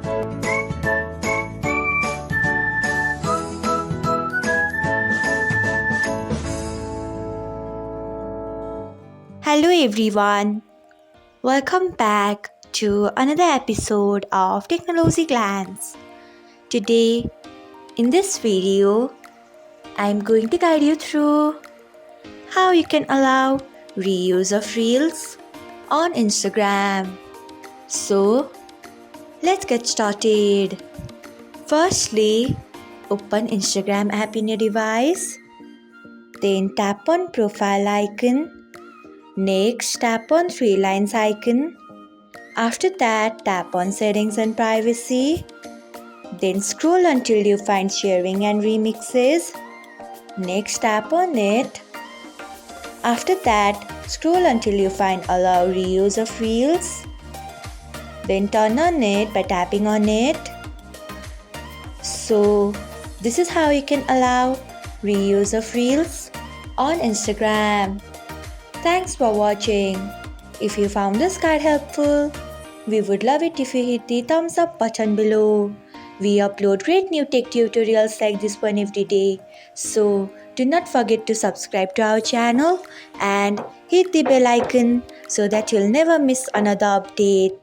Hello everyone, welcome back to another episode of Technologyglance. Today, in this video, I am going to guide you through how you can allow reuse of Reels on Instagram. So, let's get started. Firstly, open Instagram app in your device. Then tap on profile icon. Next, tap on three lines icon. After that, tap on settings and privacy. Then scroll until you find sharing and remixes. Next, tap on it. After that, scroll until you find allow reuse of reels. Then turn on it by tapping on it. So, this is how you can allow reuse of reels on Instagram. Thanks for watching. If you found this guide helpful, we would love it if you hit the thumbs up button below. We upload great new tech tutorials like this one every day. So do not forget to subscribe to our channel and hit the bell icon so that you'll never miss another update.